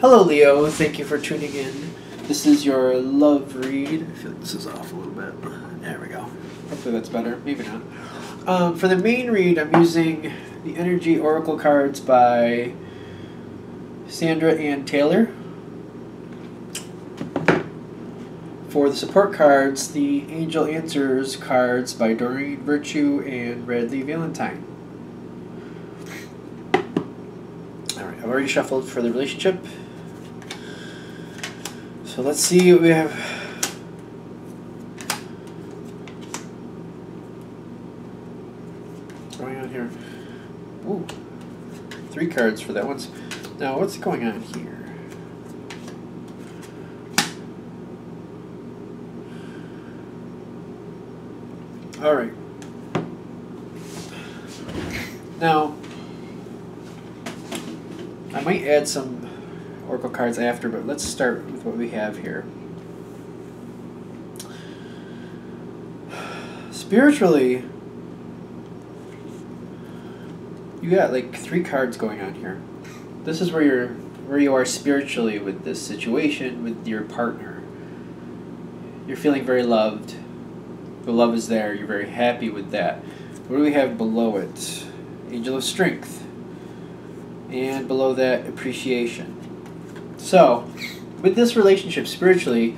Hello, Leo. Thank you for tuning in. This is your love read. I feel like this is off a little bit. There we go. Hopefully that's better. Maybe not. For the main read, I'm using the Energy Oracle cards by Sandra Ann Taylor. For the support cards, the Angel Answers cards by Doreen Virtue and Radley Valentine. Alright, I've already shuffled for the relationship. So let's see what we have. Going on here. Ooh, 3 cards for that one. Now, what's going on here? All right. Now, I might add some Oracle cards after, but let's start with what we have here. Spiritually, you got like 3 cards going on here. This is where you are spiritually with this situation with your partner. You're feeling very loved. The love is there. You're very happy with that. What do we have below it? Angel of Strength. And below that, Appreciation. So, with this relationship spiritually,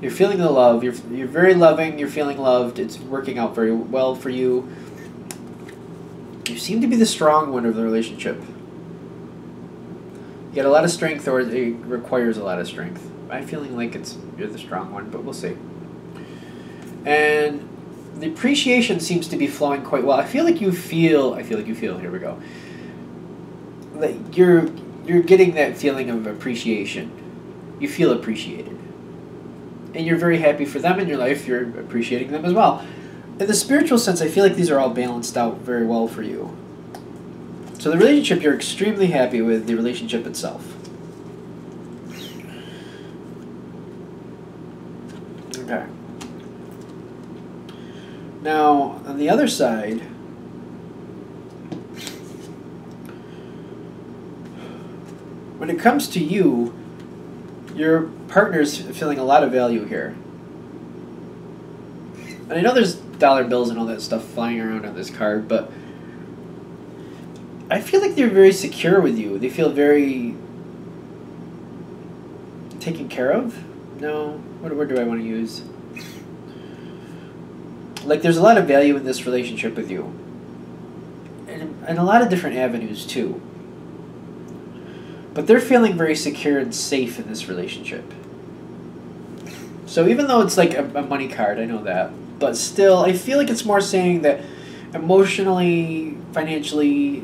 you're feeling the love. You're very loving. You're feeling loved. It's working out very well for you. You seem to be the strong one of the relationship. You get a lot of strength, or it requires a lot of strength. I'm feeling like you're the strong one, but we'll see. And the appreciation seems to be flowing quite well. I feel like you feel, here we go. Like you're getting that feeling of appreciation. You feel appreciated. And you're very happy for them in your life. You're appreciating them as well. In the spiritual sense, I feel like these are all balanced out very well for you. So the relationship you're extremely happy with, the relationship itself. Okay. Now, on the other side, when it comes to you, your partner's feeling a lot of value here. And I know there's dollar bills and all that stuff flying around on this card, but I feel like they're very secure with you. They feel very taken care of. No, what word do I want to use? Like, there's a lot of value in this relationship with you. And a lot of different avenues, too. But they're feeling very secure and safe in this relationship. So even though it's like a money card, I know that. But still, I feel like it's more saying that emotionally, financially,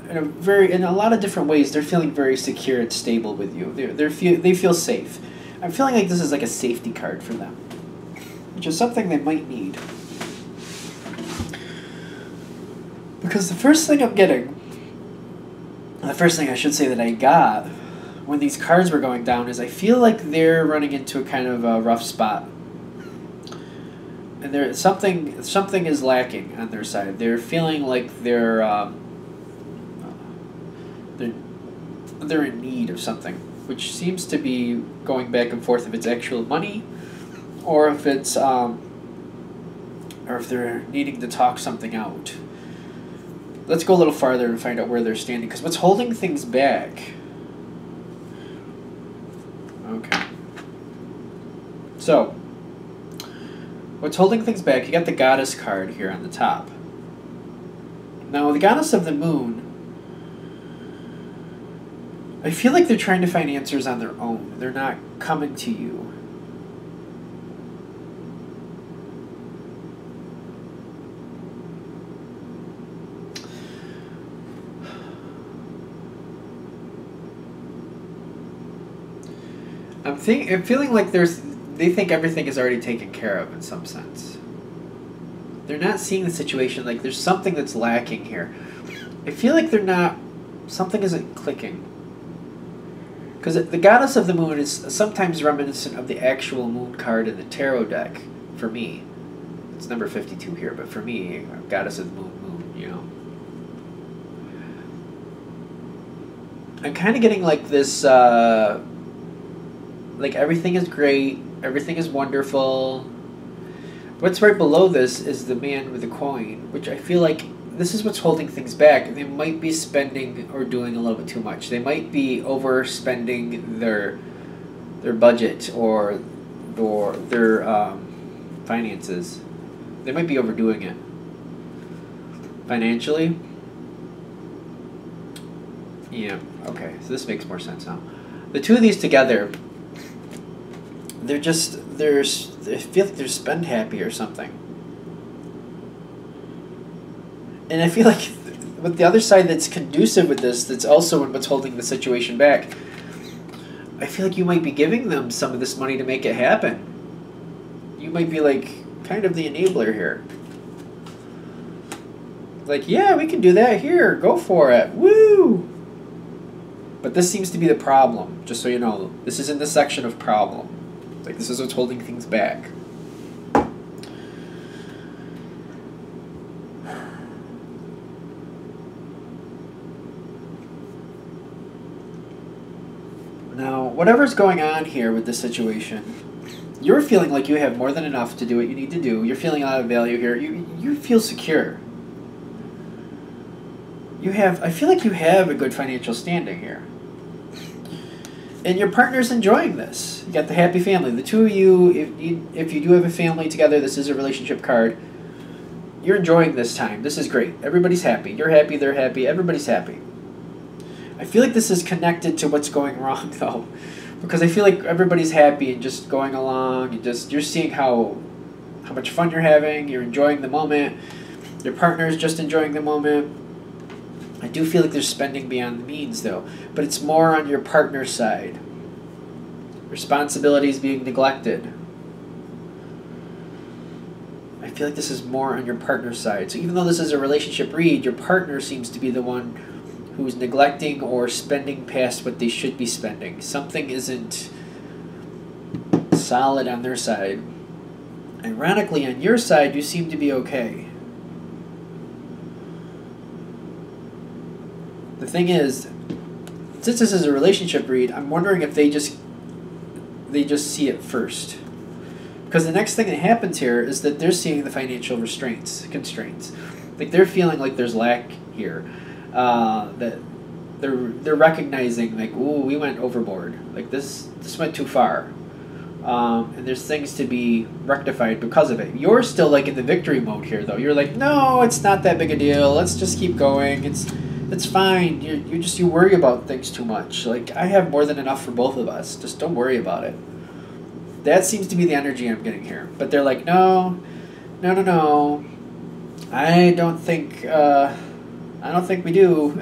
in a lot of different ways, they're feeling very secure and stable with you. They feel safe. I'm feeling like this is like a safety card for them, which is something they might need. Because the first thing I should say that I got when these cards were going down is I feel like they're running into a kind of a rough spot. And something is lacking on their side. They're feeling like they're in need of something, which seems to be going back and forth if it's actual money, or if it's or if they're needing to talk something out. Let's go a little farther and find out where they're standing, because what's holding things back? Okay. So, what's holding things back? You got the Goddess card here on the top. Now, the Goddess of the Moon, I feel like they're trying to find answers on their own. They're not coming to you. I'm feeling like they think everything is already taken care of in some sense. They're not seeing the situation like there's something that's lacking here. I feel like something isn't clicking. Because the Goddess of the Moon is sometimes reminiscent of the actual moon card in the tarot deck, for me. It's number 52 here, but for me, Goddess of the Moon, you know. I'm kind of getting like this, like everything is great, everything is wonderful. What's right below this is the man with the coin, which I feel like this is what's holding things back. They might be spending or doing a little bit too much. They might be overspending their budget or their finances. They might be overdoing it financially. Yeah. Okay. So this makes more sense now. The two of these together, I feel like they're spend happy or something. And I feel like with the other side that's conducive with this, that's also what's holding the situation back, I feel like you might be giving them some of this money to make it happen. You might be like kind of the enabler here. Like, yeah, we can do that here. Go for it. Woo! But this seems to be the problem, just so you know. This is in the section of problem. Like, this is what's holding things back. Now, whatever's going on here with this situation, you're feeling like you have more than enough to do what you need to do. You're feeling a lot of value here. You feel secure. I feel like you have a good financial standing here. And your partner's enjoying this. You got the happy family. The two of you, if you do have a family together, this is a relationship card. You're enjoying this time. This is great. Everybody's happy. You're happy, they're happy, everybody's happy. I feel like this is connected to what's going wrong, though. Because I feel like everybody's happy and just going along. And you're seeing how much fun you're having. You're enjoying the moment. Your partner's just enjoying the moment. I do feel like there's spending beyond the means, though. But it's more on your partner's side. Responsibilities being neglected. I feel like this is more on your partner's side. So even though this is a relationship read, your partner seems to be the one who's neglecting or spending past what they should be spending. Something isn't solid on their side. Ironically, on your side, you seem to be okay. The thing is, since this is a relationship read, I'm wondering if they just see it first. Because the next thing that happens here is that they're seeing the financial constraints. Like they're feeling like there's lack here. That they're recognizing like, ooh, we went overboard. Like this went too far. And there's things to be rectified because of it. You're still like in the victory mode here, though. You're like, no, it's not that big a deal. Let's just keep going. It's fine. You worry about things too much. Like I have more than enough for both of us. Just don't worry about it. That seems to be the energy I'm getting here. But they're like, no. I don't think we do.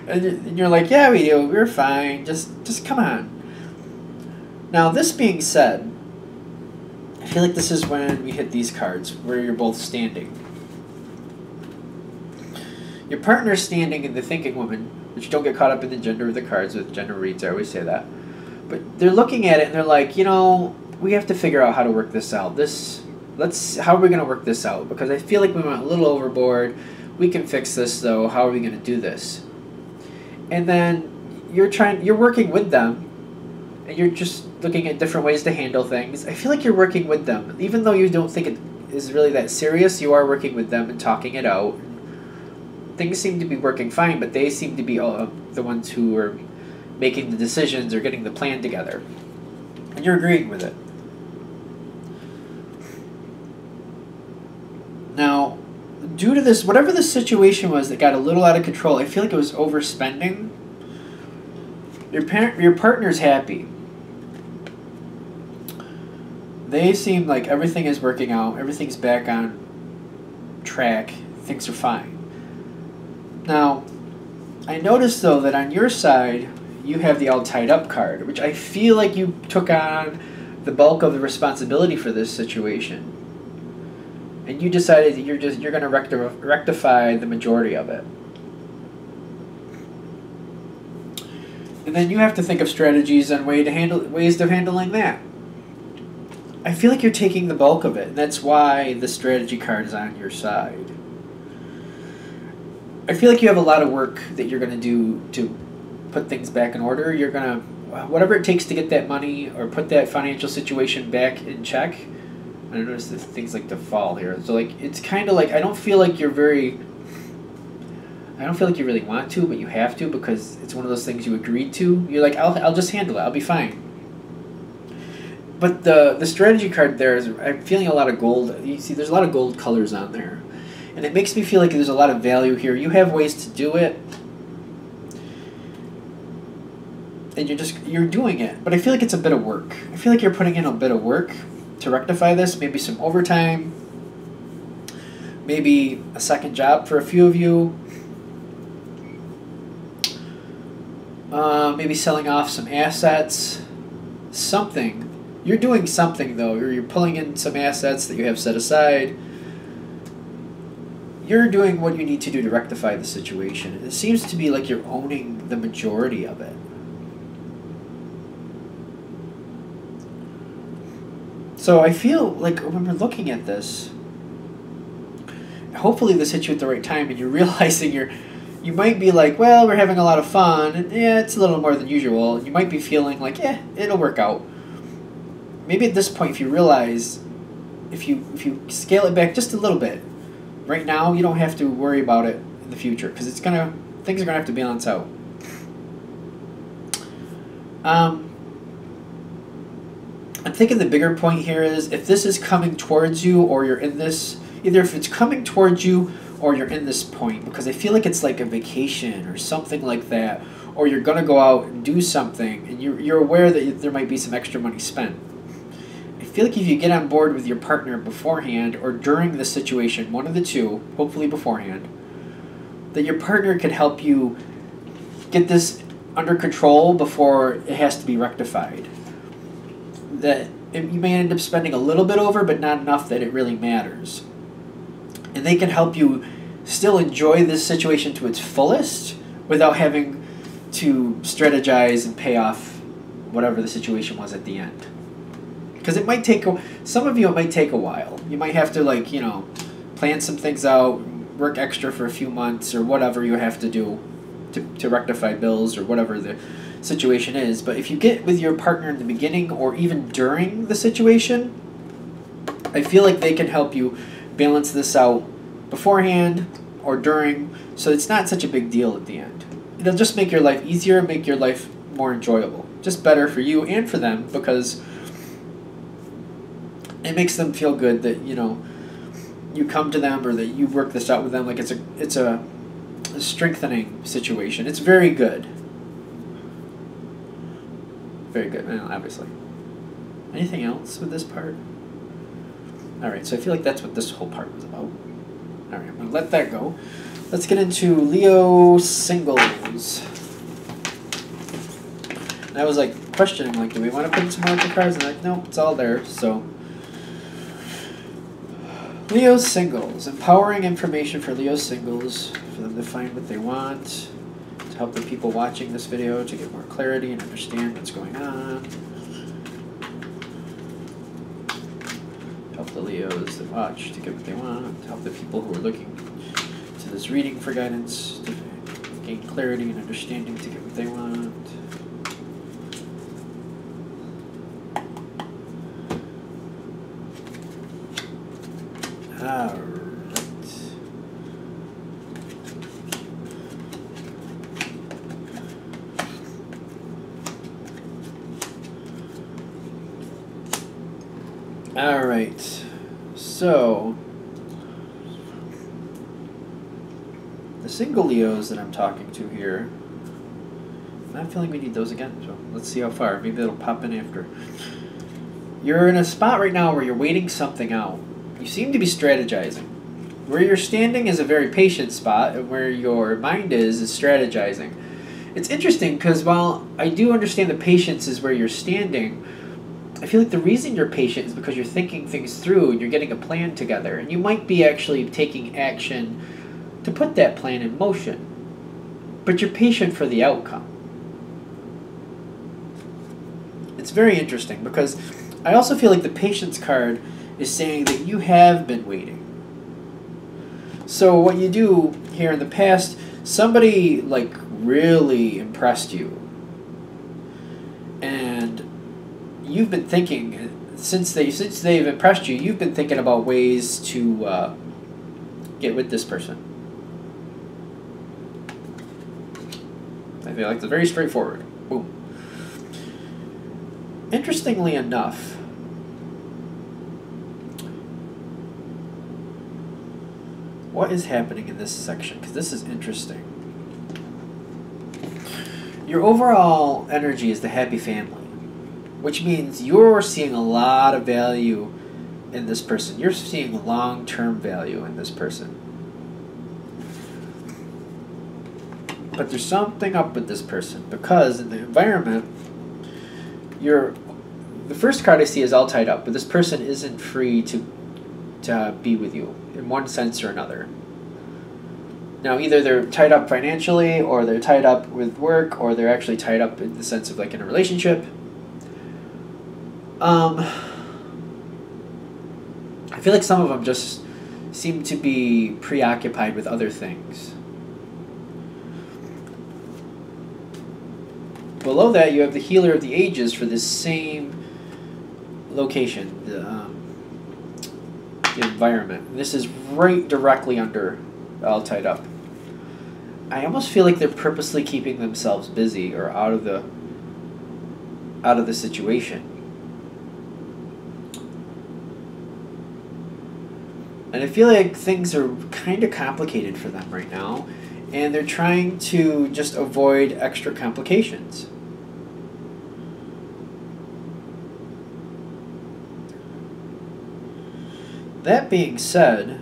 And you're like, yeah, we do. We're fine. Just come on. Now, this being said, I feel like this is when we hit these cards, where you're both standing. Your partner's standing in the thinking woman, which don't get caught up in the gender of the cards with gender reads, I always say that. But they're looking at it and they're like, we have to figure out how to work this out. How are we going to work this out? Because I feel like we went a little overboard. We can fix this, though. How are we going to do this? And then you're working with them, and you're just looking at different ways to handle things. I feel like you're working with them. Even though you don't think it is really that serious, you are working with them and talking it out. Things seem to be working fine, but they seem to be the ones who are making the decisions or getting the plan together. And you're agreeing with it. Now, due to this, whatever the situation was that got a little out of control, I feel like it was overspending. Your partner's happy. They seem like everything is working out, everything's back on track, things are fine. Now, I noticed though that on your side, you have the all tied up card, which I feel like you took on the bulk of the responsibility for this situation. And you decided that you're going to rectify the majority of it. And then you have to think of strategies and ways of handling that. I feel like you're taking the bulk of it, and that's why the strategy card is on your side. I feel like you have a lot of work that you're going to do to put things back in order. You're going to, whatever it takes to get that money or put that financial situation back in check. I notice that things like to fall here. So like, it's kind of like, I don't feel like you really want to, but you have to, because it's one of those things you agreed to. You're like, I'll just handle it. I'll be fine. But the strategy card there is, I'm feeling a lot of gold. You see, there's a lot of gold colors on there. And it makes me feel like there's a lot of value here. You have ways to do it. And you're doing it. But I feel like it's a bit of work. I feel like you're putting in a bit of work to rectify this. Maybe some overtime. Maybe a second job for a few of you. Maybe selling off some assets. Something. You're doing something, though. You're pulling in some assets that you have set aside. You're doing what you need to do to rectify the situation. It seems to be like you're owning the majority of it. So I feel like when we're looking at this, hopefully this hits you at the right time and you're realizing you might be like, well, we're having a lot of fun, and yeah, it's a little more than usual. And you might be feeling like, yeah, it'll work out. Maybe at this point, if you realize, if you scale it back just a little bit, right now you don't have to worry about it in the future, because things are gonna have to balance out. I'm thinking the bigger point here is, if this is coming towards you, or you're in this, either if it's coming towards you or you're in this point, because I feel like it's like a vacation or something like that, or you're gonna go out and do something and you're aware that there might be some extra money spent. I feel like if you get on board with your partner beforehand or during the situation, one of the two, hopefully beforehand, that your partner can help you get this under control before it has to be rectified. That you may end up spending a little bit over, but not enough that it really matters. And they can help you still enjoy this situation to its fullest without having to strategize and pay off whatever the situation was at the end. Because it might take, some of you it might take a while. You might have to, like, you know, plan some things out, work extra for a few months or whatever you have to do to rectify bills or whatever the situation is. But if you get with your partner in the beginning or even during the situation, I feel like they can help you balance this out beforehand or during, so it's not such a big deal at the end. It'll just make your life easier, make your life more enjoyable. Just better for you and for them, because it makes them feel good that, you know, you come to them or that you work this out with them. Like it's a strengthening situation. It's very good. Very good, obviously. Anything else with this part? Alright, so I feel like that's what this whole part was about. Alright, I'm going to let that go. Let's get into Leo singles. And I was like questioning, like, do we want to put in some more of the cards? And I'm like, nope, it's all there. So, Leo singles. Empowering information for Leo singles, for them to find what they want, to help the people watching this video to get more clarity and understand what's going on. Help the Leos that watch to get what they want. Help the people who are looking to this reading for guidance to gain clarity and understanding to get what they want. Alright. Alright, so the single Leos that I'm talking to here, I'm not feeling we need those again, so let's see how far. Maybe it'll pop in after. You're in a spot right now where you're waiting something out. You seem to be strategizing. Where you're standing is a very patient spot, and where your mind is strategizing. It's interesting because while I do understand the patience is where you're standing, I feel like the reason you're patient is because you're thinking things through and you're getting a plan together. And you might be actually taking action to put that plan in motion. But you're patient for the outcome. It's very interesting because I also feel like the patience card is saying that you have been waiting. So what you do here in the past, somebody like really impressed you. And you've been thinking, since they've impressed you, you've been thinking about ways to get with this person. I feel like it's very straightforward. Boom. Interestingly enough, what is happening in this section? Because this is interesting. Your overall energy is the happy family, which means you're seeing a lot of value in this person. You're seeing long-term value in this person. But there's something up with this person, because in the environment, the first card I see is all tied up, but this person isn't free to be with you in one sense or another. Now, either they're tied up financially, or they're tied up with work, or they're actually tied up in the sense of like in a relationship. I feel like some of them just seem to be preoccupied with other things. Below that, you have the Healer of the Ages for this same location, the environment. This is right directly under all tied up. I almost feel like they're purposely keeping themselves busy or out of the situation. And I feel like things are kind of complicated for them right now, and they're trying to just avoid extra complications. That being said,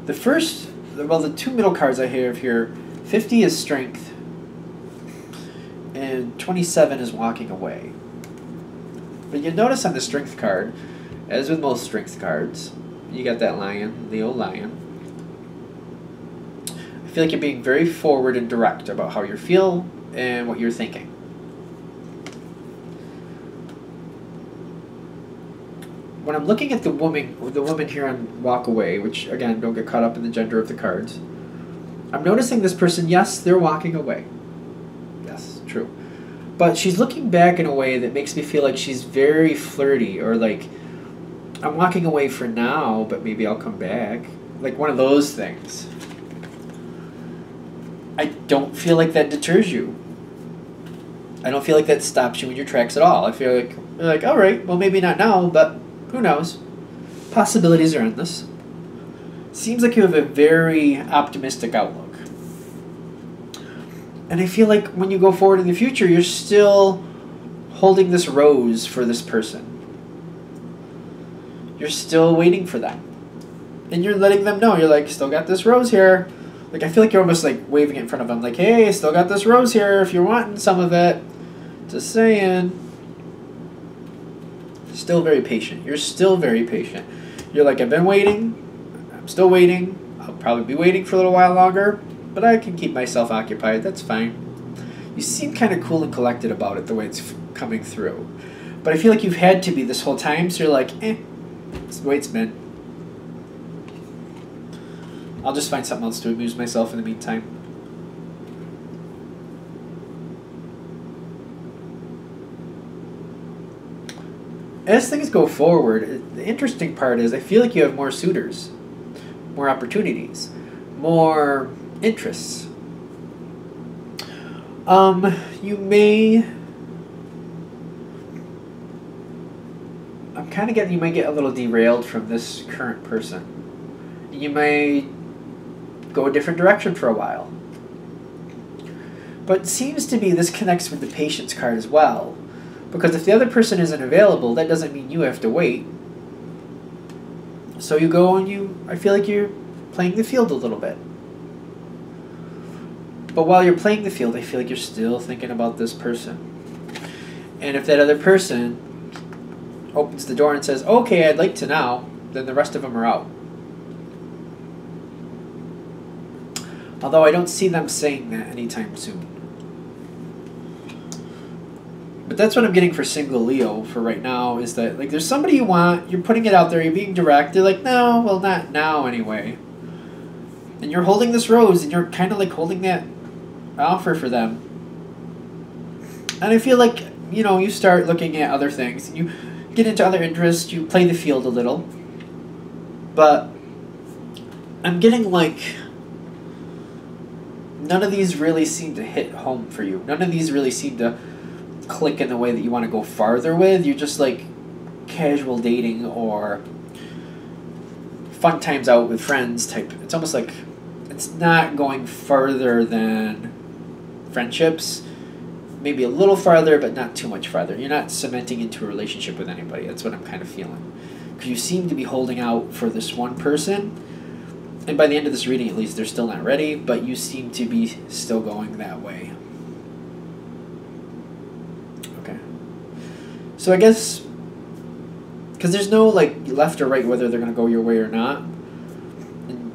the two middle cards I have here, 50 is Strength, and 27 is Walking Away. But you'll notice on the Strength card, as with most Strength cards, you got that lion, Leo lion. I feel like you're being very forward and direct about how you feel and what you're thinking. When I'm looking at the woman here on Walk Away, which again, don't get caught up in the gender of the cards, I'm noticing this person, yes, they're walking away. Yes, true. But she's looking back in a way that makes me feel like she's very flirty, or like, I'm walking away for now, but maybe I'll come back. Like one of those things. I don't feel like that deters you. I don't feel like that stops you in your tracks at all. I feel like you're like, all right, well, maybe not now, but who knows? Possibilities are endless. Seems like you have a very optimistic outlook. And I feel like when you go forward in the future, you're still holding this rose for this person. You're still waiting for them. And you're letting them know, you're like, still got this rose here. Like, I feel like you're almost like waving it in front of them, like, hey, still got this rose here if you're wanting some of it. Just saying. Still very patient. You're still very patient. You're like, I've been waiting. I'm still waiting. I'll probably be waiting for a little while longer, but I can keep myself occupied. That's fine. You seem kind of cool and collected about it, the way it's coming through. But I feel like you've had to be this whole time, so you're like, it's the way it's been. I'll just find something else to amuse myself in the meantime. As things go forward, the interesting part is I feel like you have more suitors, more opportunities, more interests. You may... I'm kind of getting you might get a little derailed from this current person. You may go a different direction for a while. But it seems to be this connects with the patience card as well. Because if the other person isn't available, that doesn't mean you have to wait. So you go and I feel like you're playing the field a little bit. But while you're playing the field, I feel like you're still thinking about this person. And if that other person opens the door and says, okay, I'd like to now, then the rest of them are out. Although I don't see them saying that anytime soon. But that's what I'm getting for single Leo for right now, is that like there's somebody you want, you're putting it out there, you're being direct, they're like, no, well not now anyway. And you're holding this rose, and you're kind of like holding that offer for them. And I feel like, you know, you start looking at other things, and you get into other interests, you play the field a little. But I'm getting like, none of these really seem to hit home for you. None of these really seem to click in the way that you want to go farther with. You're just like casual dating or fun times out with friends type. It's almost like it's not going farther than friendships. Maybe a little farther, but not too much farther. You're not cementing into a relationship with anybody. That's what I'm kind of feeling. Because you seem to be holding out for this one person. And by the end of this reading, at least, they're still not ready, but you seem to be still going that way. Okay. So I guess, because there's no like left or right whether they're going to go your way or not,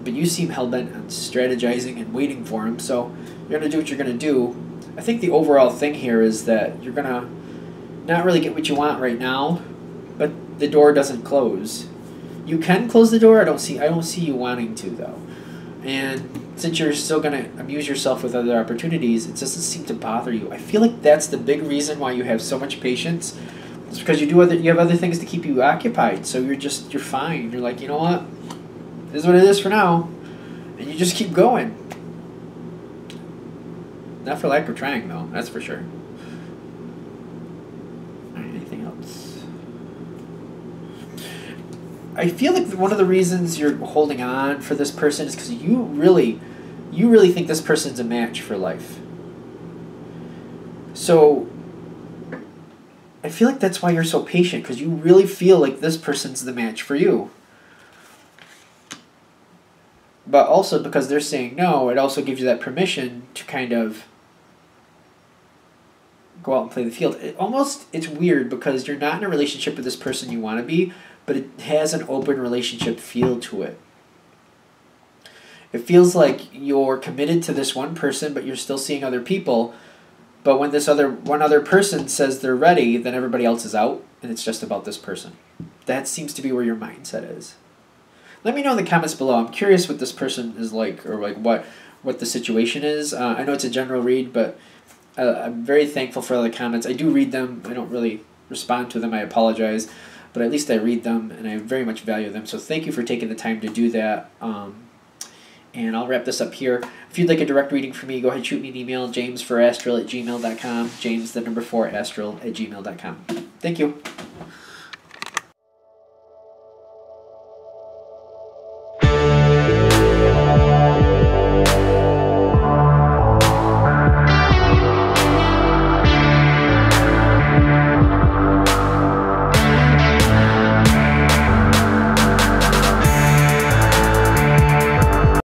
but you seem hell-bent on strategizing and waiting for him, so you're going to do what you're going to do. I think the overall thing here is that you're going to not really get what you want right now, but the door doesn't close. You can close the door. I don't see you wanting to, though. And since you're still going to amuse yourself with other opportunities, it doesn't seem to bother you. I feel like that's the big reason why you have so much patience. It's because you have other things to keep you occupied. So you're fine. You're like, you know what? This is what it is for now. And you just keep going. Not for lack of trying, though. That's for sure. All right, anything else? I feel like one of the reasons you're holding on for this person is because you really think this person's a match for life. So I feel like that's why you're so patient, because you really feel like this person's the match for you. But also because they're saying no, it also gives you that permission to kind of go out and play the field. It's weird because you're not in a relationship with this person you want to be, but it has an open relationship feel to it. It feels like you're committed to this one person, but you're still seeing other people. But when one other person says they're ready, then everybody else is out, and it's just about this person. That seems to be where your mindset is. Let me know in the comments below. I'm curious what this person is like, or like what the situation is. I know it's a general read, but I'm very thankful for all the comments. I do read them. I don't really respond to them. I apologize. But at least I read them, and I very much value them. So thank you for taking the time to do that. And I'll wrap this up here. If you'd like a direct reading from me, go ahead and shoot me an email, james4astral@gmail.com. James, the number 4, astral@gmail.com. Thank you.